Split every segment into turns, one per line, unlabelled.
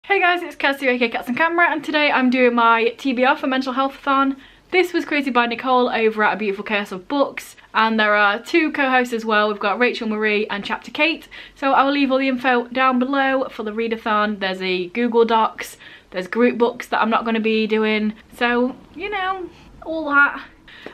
Hey guys, it's Kirsty aka Cats and Camera, and today I'm doing my TBR for Mentalhealth-athon. This was created by Nicole over at A Beautiful Chaos of Books, and there are two co-hosts as well. We've got Rachel Marie and Chapter Kate, so I will leave all the info down below for the readathon. There's a Google Docs, there's group books that I'm not going to be doing, so you know, all that.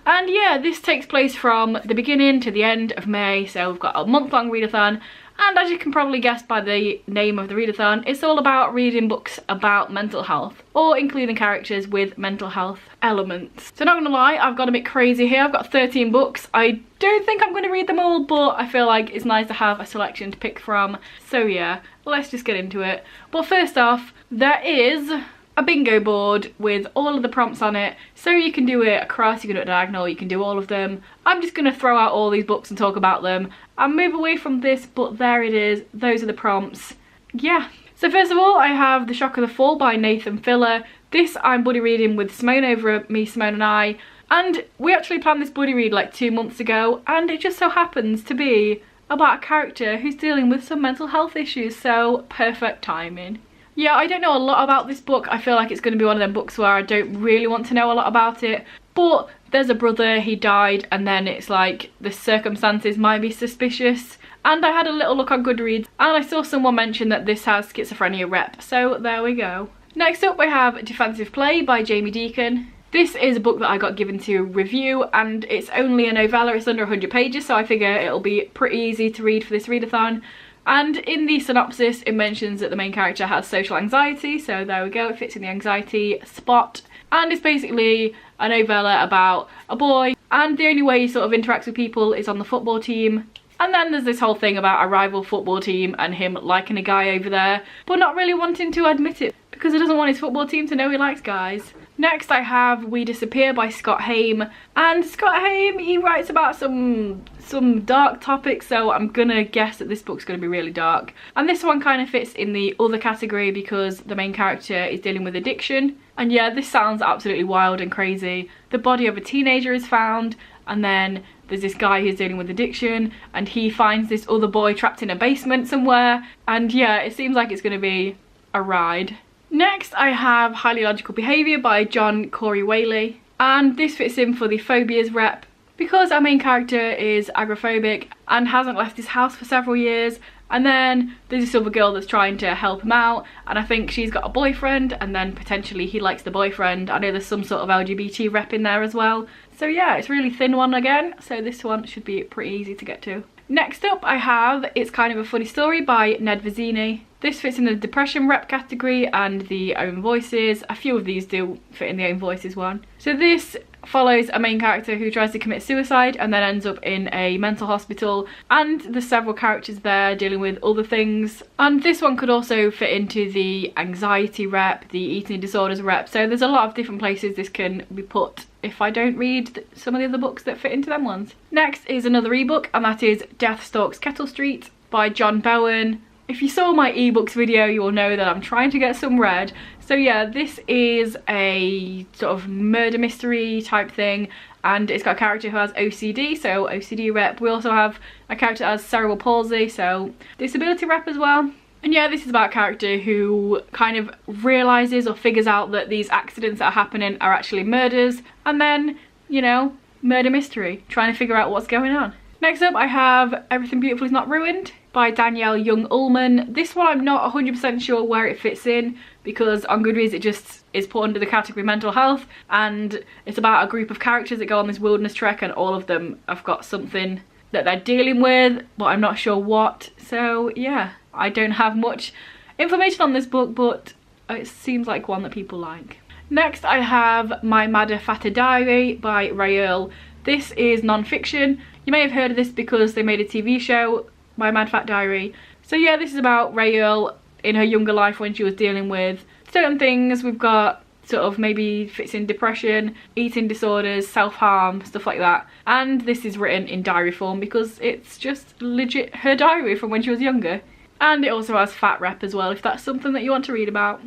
And yeah, this takes place from the beginning to the end of May, so we've got a month-long readathon. And as you can probably guess by the name of the readathon, it's all about reading books about mental health, or including characters with mental health elements. So not gonna lie, I've got a bit crazy here. I've got 13 books. I don't think I'm gonna read them all, but I feel like it's nice to have a selection to pick from. So yeah, let's just get into it. But first off, there is a bingo board with all of the prompts on it, so you can do it across, you can do it diagonal, you can do all of them. I'm just going to throw out all these books and talk about them and move away from this, but there it is, those are the prompts. Yeah. So first of all, I have The Shock of the Fall by Nathan Filler. This I'm buddy reading with Simone over at Me, Simone and I, and we actually planned this buddy read like 2 months ago, and it just so happens to be about a character who's dealing with some mental health issues, so perfect timing. Yeah, I don't know a lot about this book. I feel like it's going to be one of them books where I don't really want to know a lot about it. But there's a brother, he died, and then it's like the circumstances might be suspicious. And I had a little look on Goodreads, and I saw someone mention that this has schizophrenia rep. So there we go. Next up we have Defensive Play by Jamie Deacon. This is a book that I got given to review, and it's only a novella. It's under 100 pages, so I figure it'll be pretty easy to read for this readathon. And in the synopsis it mentions that the main character has social anxiety, so there we go, it fits in the anxiety spot. And it's basically a novella about a boy, and the only way he sort of interacts with people is on the football team. And then there's this whole thing about a rival football team and him liking a guy over there, but not really wanting to admit it because he doesn't want his football team to know he likes guys. Next I have We Disappear by Scott Haim, and Scott Haim, he writes about some dark topics, so I'm gonna guess that this book's gonna be really dark. And this one kind of fits in the other category because the main character is dealing with addiction. And yeah, this sounds absolutely wild and crazy. The body of a teenager is found, and then there's this guy who's dealing with addiction, and he finds this other boy trapped in a basement somewhere, and yeah, it seems like it's gonna be a ride. Next I have Highly Logical Behaviour by John Corey Whaley, and this fits in for the phobias rep because our main character is agoraphobic and hasn't left his house for several years, and then there's this other girl that's trying to help him out, and I think she's got a boyfriend, and then potentially he likes the boyfriend. I know there's some sort of LGBT rep in there as well, so yeah, it's a really thin one again, so this one should be pretty easy to get to. Next up I have It's Kind of a Funny Story by Ned Vizzini. This fits in the depression rep category and the own voices. A few of these do fit in the own voices one. So this follows a main character who tries to commit suicide and then ends up in a mental hospital, and there's several characters there dealing with other things. And this one could also fit into the anxiety rep, the eating disorders rep, so there's a lot of different places this can be put if I don't read some of the other books that fit into them ones. Next is another ebook, and that is Death Stalks Kettle Street by John Bowen. If you saw my ebooks video, you will know that I'm trying to get some read. So yeah, this is a sort of murder mystery type thing, and it's got a character who has OCD, so OCD rep. We also have a character that has cerebral palsy, so disability rep as well. And yeah, this is about a character who kind of realises or figures out that these accidents that are happening are actually murders, and then, you know, murder mystery, trying to figure out what's going on. Next up I have Everything Beautiful Is Not Ruined by Danielle Young-Ullman. This one I'm not 100% sure where it fits in because on Goodreads it just is put under the category mental health, and it's about a group of characters that go on this wilderness trek, and all of them have got something that they're dealing with, but I'm not sure what. So yeah, I don't have much information on this book, but it seems like one that people like. Next I have My Madder Fatter Diary by Ray Earl. This is non-fiction. You may have heard of this because they made a TV show, My Mad Fat Diary. So yeah, this is about Ray Earl in her younger life when she was dealing with certain things. We've got sort of maybe fits in depression, eating disorders, self-harm, stuff like that. And this is written in diary form because it's just legit her diary from when she was younger. And it also has fat rep as well, if that's something that you want to read about.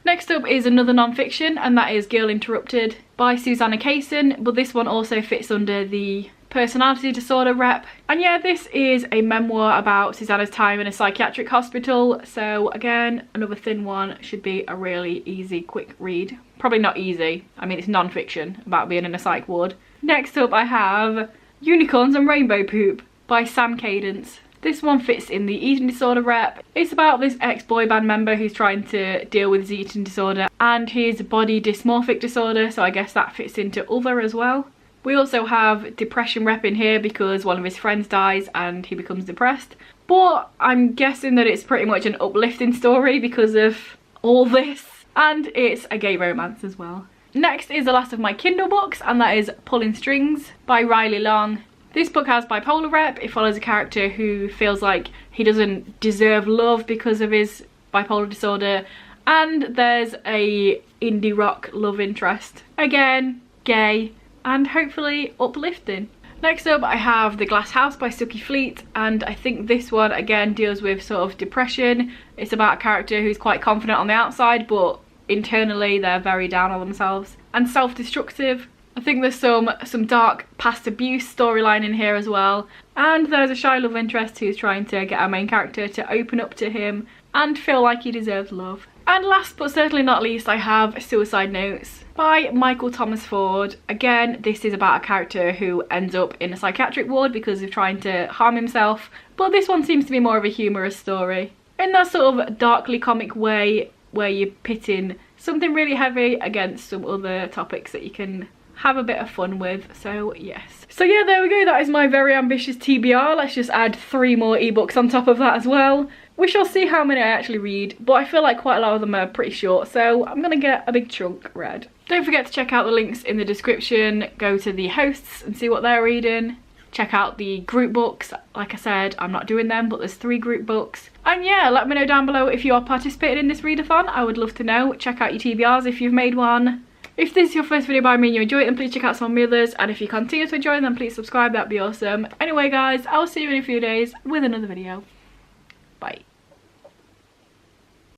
Next up is another non-fiction, and that is Girl Interrupted by Susanna Kaysen, but this one also fits under the personality disorder rep. And yeah, this is a memoir about Susanna's time in a psychiatric hospital. So again, another thin one, should be a really easy, quick read. Probably not easy. I mean, it's non-fiction about being in a psych ward. Next up I have Unicorns and Rainbow Poop by Sam Cadence. This one fits in the eating disorder rep. It's about this ex-boy band member who's trying to deal with his eating disorder and his body dysmorphic disorder, so I guess that fits into other as well. We also have depression rep in here because one of his friends dies and he becomes depressed. But I'm guessing that it's pretty much an uplifting story because of all this. And it's a gay romance as well. Next is the last of my Kindle books, and that is Pulling Strings by Riley Long. This book has bipolar rep. It follows a character who feels like he doesn't deserve love because of his bipolar disorder, and there's a indie rock love interest. Again, gay and hopefully uplifting. Next up I have The Glass House by Suki Fleet, and I think this one again deals with sort of depression. It's about a character who's quite confident on the outside but internally they're very down on themselves and self-destructive. I think there's some dark past abuse storyline in here as well, and there's a shy love interest who's trying to get our main character to open up to him and feel like he deserves love. And last but certainly not least I have Suicide Notes by Michael Thomas Ford. Again, this is about a character who ends up in a psychiatric ward because of trying to harm himself, but this one seems to be more of a humorous story in that sort of darkly comic way where you're pitting something really heavy against some other topics that you can have a bit of fun with. So yes, so yeah, there we go. That is my very ambitious TBR. Let's just add 3 more ebooks on top of that as well. We shall see how many I actually read, but I feel like quite a lot of them are pretty short, so I'm gonna get a big chunk read. Don't forget to check out the links in the description. Go to the hosts and see what they're reading. Check out the group books. Like I said, I'm not doing them, but there's 3 group books. And yeah, let me know down below if you are participating in this readathon. I would love to know. Check out your TBRs if you've made one. If this is your first video by me and you enjoy it, then please check out some of my others. And if you continue to enjoy them, please subscribe. That'd be awesome. Anyway guys, I'll see you in a few days with another video. Bye.